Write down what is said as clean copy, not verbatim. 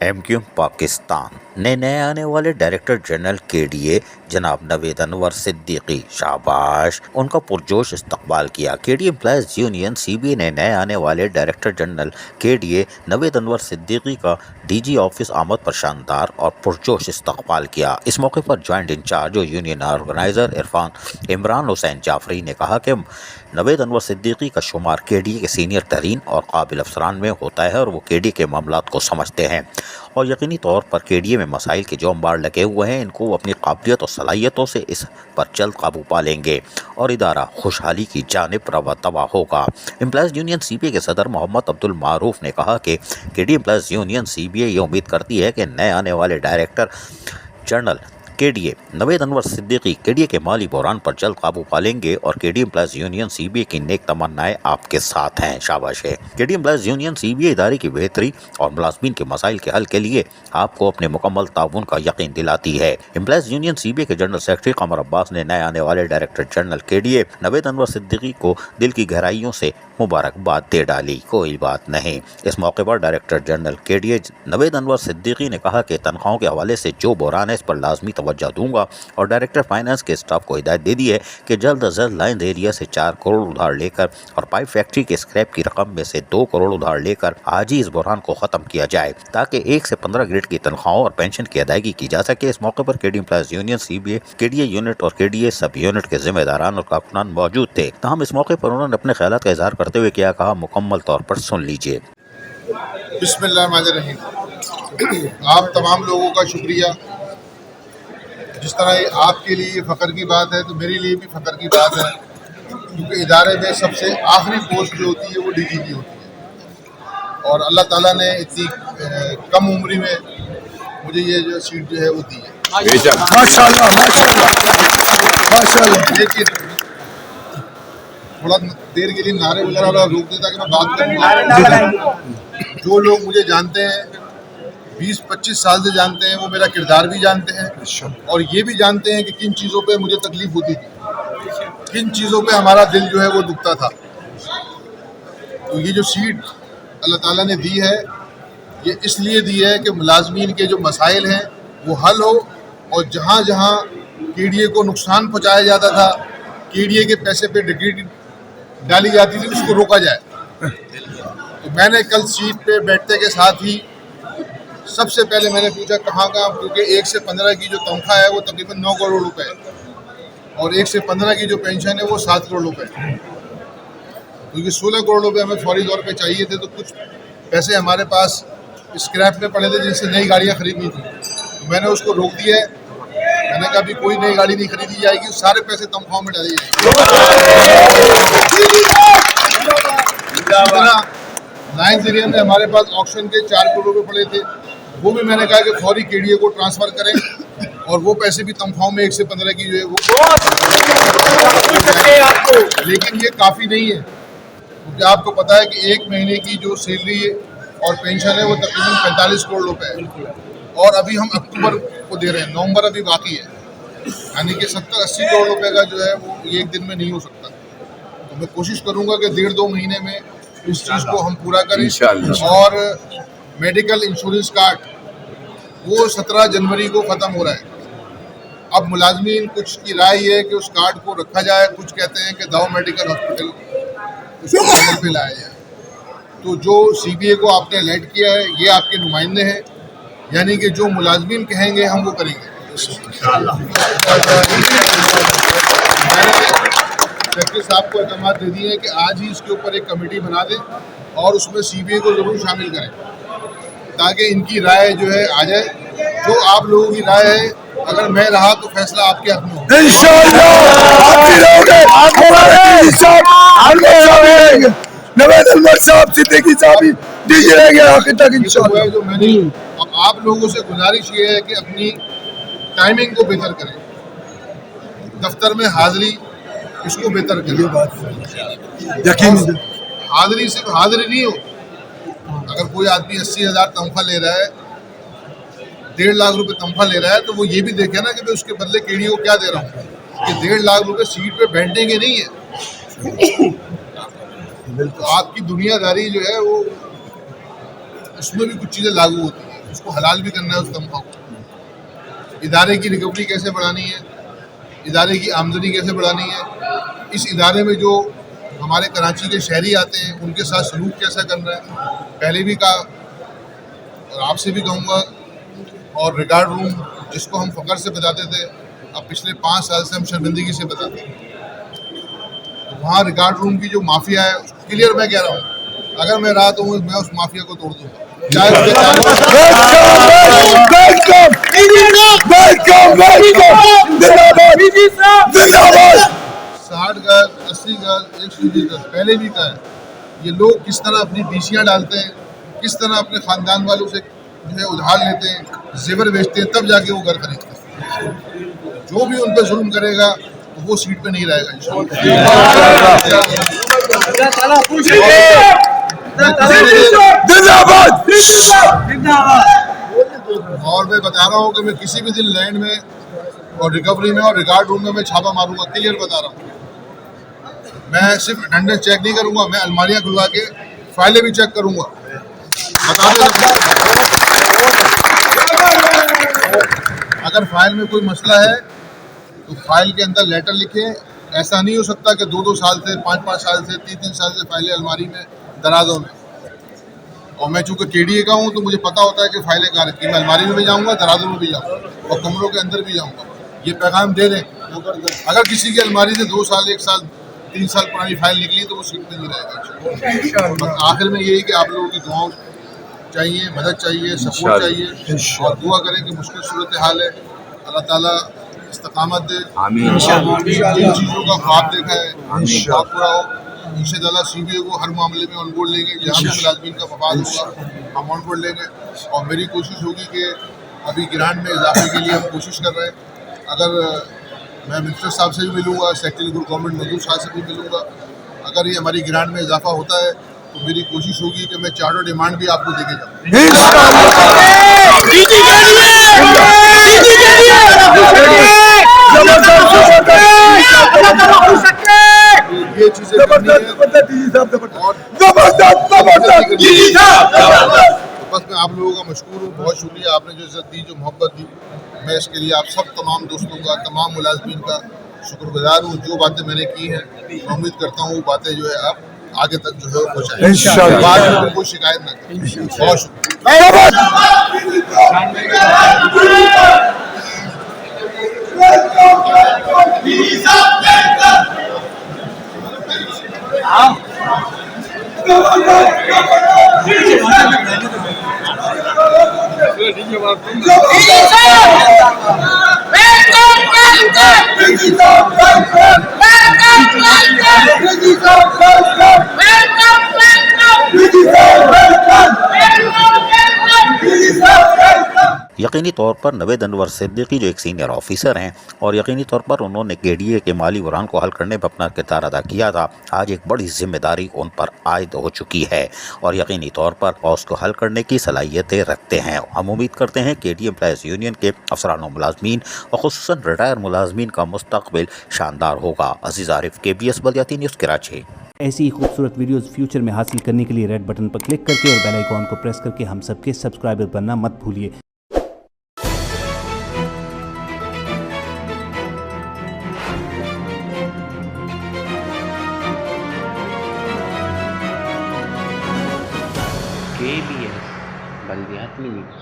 MQ Pakistan ने नए आने वाले डायरेक्टर जनरल केडीए जनाब नवेद अनवर सिद्दीकी शाबाश उनका पुरजोश इस्तकबाल किया। केडीए एम्प्लॉयज यूनियन सीबीए ने नए आने वाले director general KDA Naved Anwar Siddiqui का डीजी ऑफिस आमद पर शानदार और पुरजोश इस्तकबाल किया। इस मौके पर ज्वाइंट इंचार्ज और यूनियन ऑर्गेनाइजर इमरान हुसैन जाफरी ने कहा कि नवेद अनवर सिद्दीकी का शुमार केडीए के सीनियर तरीन और काबिल अफसरान में होता है और वो केडीए के मामलात को समझते हैं और यकीनी तौर पर केडीए में मसाइल के जो अंबार लगे हुए हैं इनको वो अपनी काबिलियत और सलाहियतों से इस पर जल्द काबू पा लेंगे और इदारा खुशहाली की जानिब रवा तवा होगा। एम्प्लॉयज़ यूनियन सीबीए के सदर मोहम्मद अब्दुल मारूफ ने कहा कि केडीए एम्प्लॉयज़ यूनियन सीबीए ये उम्मीद करती है कि नए आने वाले director general KDA Naved Anwar Siddiqui KDA के माली बहरान पर जल्द काबू पा लेंगे और केडीए एम्प्लॉयज़ यूनियन सीबीए की नेक तमन्नाएं आपके साथ हैं। शाबाश है। केडीए एम्प्लॉयज़ यूनियन सीबीए इदारे की बेहतरी और मुलाजमीन के मसाइल के हल के लिए आपको अपने मुकम्मल ताउन का यकीन दिलाती है। एम्प्लॉयज़ यूनियन सीबीए के जनरल सेक्रेटरी कमर अब्बास ने नए आने वाले director general KDA Naved Anwar Siddiqui को दिल की गहराइयों से मुबारकबाद दे डाली। कोई बात नहीं। इस मौके पर director general KDA Naved Anwar Siddiqui ने कहा कि तनख्वाहों के हवाले से जो बहरान है इस पर लाजमी तवज्जो दूंगा और डायरेक्टर फाइनेंस के स्टाफ को हिदायत दे दी है कि जल्द अज जल्द लाइन्स एरिया से 4 करोड़ उधार लेकर और पाइप फैक्ट्री के स्क्रैप की रकम में से 2 करोड़ उधार लेकर आज ही इस बहरान को खत्म किया जाए ताकि 1 से 15 ग्रेड की तनख्वाहों और पेंशन की अदायगी की जा सके। इस मौके पर KDA employees union CBA KDA unit और केडीए सब यूनिट के जिम्मेदारान और कारकुनान मौजूद थे। तमाम इस मौके पर उन्होंने अपने ख्यालात का इजहार करते हुए क्या कहा, मुकम्मल तौर पर सुन लीजिए। बिस्मिल्लाहिर्रहमानिर्रहीम। आप तमाम लोगों का शुक्रिया। जिस तरह ये आपके लिए फ़ख्र की बात है तो मेरे लिए भी फ़ख्र की बात है, क्योंकि इदारे में सबसे आखिरी पोस्ट जो होती है वो डीजीपी होती है और अल्लाह ताला ने इतनी कम उम्र में मुझे ये जो सीट जो है वो दी है। माशाअल्लाह माशाअल्लाह माशाअल्लाह। लेकिन थोड़ा देर के लिए नारे वगैरह रोक देता कि मैं बात करूँ। जो लोग मुझे जानते हैं 20-25 साल से जानते हैं, वो मेरा किरदार भी जानते हैं और ये भी जानते हैं कि किन चीज़ों पे मुझे तकलीफ होती थी, किन चीज़ों पे हमारा दिल जो है वो दुखता था। तो ये जो सीट अल्लाह ताला ने दी है ये इसलिए दी है कि मुलाजमीन के जो मसाइल हैं वो हल हो और जहाँ जहाँ केडीए को नुकसान पहुँचाया जाता था, केडीए के पैसे पे डिक्रीट डाली जाती थी, उसको रोका जाए। तो मैंने कल सीट पे बैठने के साथ ही सबसे पहले मैंने पूछा कहाँ, क्योंकि 1 से 15 की जो तनख्वाह है वो तकरीबन 9 करोड़ रुपए है और 1 से 15 की जो पेंशन है वो 7 करोड़ रुपए है। क्योंकि 16 करोड़ रुपए हमें फौरी तौर पे चाहिए थे, तो कुछ पैसे हमारे पास स्क्रैप में पड़े थे जिनसे नई गाड़ियाँ खरीदनी थी। तो मैंने उसको रोक दिया है। मैंने कहा अभी कोई नई गाड़ी नहीं खरीदी जाएगी, सारे पैसे तनख्वाह में डाले जाएंगे। लाइन्स एरिया में हमारे पास ऑक्शन के 4 करोड़ रुपए पड़े थे, वो भी मैंने कहा कि फौरी केडीए को ट्रांसफ़र करें और वो पैसे भी तनख्वाहों में 1 से 15 की जो है वो। लेकिन ये काफ़ी नहीं है, क्योंकि आपको पता है कि 1 महीने की जो सैलरी और पेंशन है वो तकरीबन 45 करोड़ रुपए है और अभी हम अक्टूबर को दे रहे हैं, नवंबर अभी बाकी है, यानी कि 70-80 करोड़ रुपए का जो है वो एक दिन में नहीं हो सकता। तो मैं कोशिश करूँगा कि 1.5-2 महीने में इस चीज़ को हम पूरा करें। और मेडिकल इंश्योरेंस कार्ड वो 17 जनवरी को ख़त्म हो रहा है। अब मुलाजमीन कुछ की राय ये है कि उस कार्ड को रखा जाए, कुछ कहते हैं कि दाऊ मेडिकल हॉस्पिटल उसको अमल पे लाया जाए। तो जो सीबीए को आपने अलर्ट किया है ये आपके नुमाइंदे हैं, यानी कि जो मुलाजमीन कहेंगे हम वो करेंगे। सेक्रेटरी साहब को अहतमाद दे दिए हैं कि आज ही इसके ऊपर एक कमेटी बना दें और उसमें सीबीए को ज़रूर शामिल करें ताकि इनकी राय जो है आ जाए। जो आप लोगों की राय है, अगर मैं रहा तो फैसला आपके हाथ में होगा इंशाअल्लाह। नवेद अनवर साहब सिद्दीकी साहब ही डीजी रहेंगे आखिर तक इंशाअल्लाह। जो मैंने अब आप लोगों से गुजारिश ये है कि अपनी टाइमिंग को बेहतर करें, दफ्तर में हाजिरी इसको बेहतर करें। यकीन हाजिरी सिर्फ हाजिरी नहीं हो। अगर कोई आदमी 80,000 तनख्वाह ले रहा है, 1.5 लाख रुपए तनख्वाह ले रहा है, तो वो ये भी देखे ना कि मैं उसके बदले केडीए को क्या दे रहा हूँ। कि 1.5 लाख रुपए सीट पे बैठने के नहीं है। तो आपकी दुनियादारी जो है वो उसमें भी कुछ चीज़ें लागू होती हैं। उसको हलाल भी करना है उस तनख्वाह को। इदारे की रिकवरी कैसे बढ़ानी है, इदारे की आमदनी कैसे बढ़ानी है, इस इदारे में जो हमारे कराची के शहरी आते हैं उनके साथ सलूक कैसा करना है, पहले भी कहा और आपसे भी कहूँगा। और रिकॉर्ड रूम जिसको हम फ़ख्र से बताते थे, अब पिछले 5 साल से हम शर्मिंदगी से बताते हैं। तो वहाँ रिकॉर्ड रूम की जो माफिया है, क्लियर मैं कह रहा हूँ, अगर मैं रहा तो मैं उस माफिया को तोड़ दूँगा। जिंदाबाद 60 गज, 80 गज, 120 गज पहले भी कहा है, ये लोग किस तरह अपनी बीसियाँ डालते हैं, किस तरह अपने ख़ानदान वालों से जो है उधार लेते हैं, जेवर बेचते हैं, तब जाके वो घर खरीदते हैं। जो भी उन पर जुल्म करेगा तो वो सीट पे नहीं रहेगा और मैं बता रहा हूँ कि मैं किसी भी दिन लैंड में और रिकवरी में और रिकॉर्ड रूम में मैं छापा मारूंगा, क्लियर बता रहा हूँ। मैं सिर्फ अटेंडेंस चेक नहीं करूंगा, मैं अलमारियां खुलवा के फाइलें भी चेक करूंगा। अगर फाइल में कोई मसला है तो फाइल के अंदर लेटर लिखे। ऐसा नहीं हो सकता कि 2-2 साल से, 5-5 साल से, 3-3 साल से फाइलें अलमारी में, दराजों में। और मैं चूँकि KDA का हूँ तो मुझे पता होता है कि फाइलें कहाँ रखी। मैं अलमारी में भी जाऊँगा, दराजों में भी जाऊँगा और कमरों के अंदर भी जाऊँगा। ये पैगाम दे दें, अगर किसी की अलमारी से 2 साल, 1 साल, 3 साल पुरानी फाइल निकली तो वो सीट पे नहीं रहेगा। आखिर में यही कि आप लोगों की दुआओं चाहिए, मदद चाहिए, सपोर्ट चाहिए और दुआ करें कि मुश्किल सूरत हाल है, अल्लाह ताला इस्तकामत दे। जिन चीज़ों का ख्वाब देखा है ख्वाब पूरा हो। इंशाअल्लाह CBA को हर मामले में ऑन बोर्ड लेंगे, जहाँ भी मुलाजमीन का मफाद होगा हम ऑन बोर्ड लेंगे। और मेरी कोशिश होगी कि अभी ग्रांट में इजाफे के लिए हम कोशिश कर रहे हैं। अगर मैं मिनिस्टर साहब से भी मिलूँगा, सेक्रेटरी ग्रुप गवर्नमेंट मजदूर साहब से भी मिलूँगा। अगर ये हमारी ग्रांट में इजाफा होता है तो मेरी कोशिश होगी कि मैं चार्टर डिमांड भी आपको देके जाऊँ। ये चीजें बस मैं आप लोगों का मशकूर हूँ, बहुत शुक्रिया आपने जो इज्जत दी, जो मोहब्बत दी। मैं इसके लिए आप सब तमाम दोस्तों का, तमाम मुलाजमीन का शुक्रगुजार हूँ। जो बातें मैंने की हैं मैं उम्मीद करता हूँ वो बातें जो है आप आगे तक जो है वो पहुँचाएं, बाद में कोई शिकायत ना करें। बहुत यकीनी तौर पर नवेद अनवर सिद्दीकी जो एक सीनियर ऑफिसर हैं और यकीनी तौर पर उन्होंने KDA के माली बुरान को हल करने में अपना किरदार अदा किया था, आज एक बड़ी जिम्मेदारी उन पर आयद हो चुकी है और यकीनी तौर पर उसको हल करने की सलाहियतें रखते हैं। हम उम्मीद करते हैं KDA एम्प्लॉयज़ यूनियन के अफसरान और मुलाजमीन और खुसूसन रिटायर मुलाजमीन का मुस्तकबिल शानदार होगा। अजीज़ आरिफ, KBS बल्दियाती न्यूज़, कराची। ऐसी ही खूबसूरत वीडियोस फ्यूचर में हासिल करने के लिए रेड बटन पर क्लिक करके और बेल आइकॉन को प्रेस करके हम सबके सब्सक्राइबर बनना मत भूलिए। KBS बल्दियाती न्यूज़।